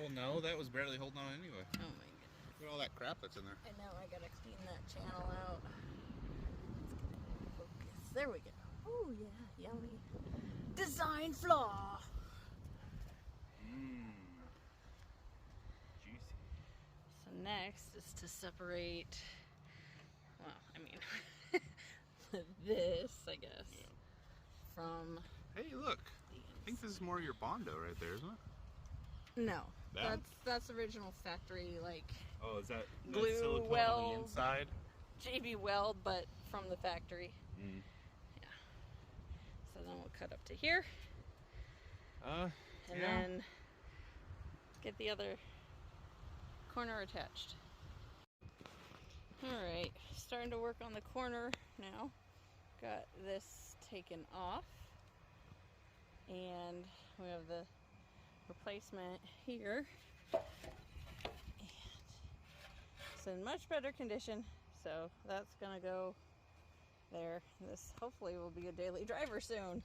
Well, no, that was barely holding on anyway. Oh my goodness. Look at all that crap that's in there. And now I gotta clean that channel out. Let's get it in focus. There we go. Oh yeah, yummy. Design flaw. Mmm. Juicy. So next is to separate, well, I mean, this, I guess, Yeah. from... Hey, look. the I think this is more your Bondo right there, isn't it? No, That? that's original factory, like, Oh, is that glue silicone weld, on the inside? JB Weld, but from the factory. Mm. Yeah. So then we'll cut up to here. And then get the other corner attached. Alright, starting to work on the corner now. Got this taken off. And we have the replacement here. And it's in much better condition. So that's gonna go there. This hopefully will be a daily driver soon.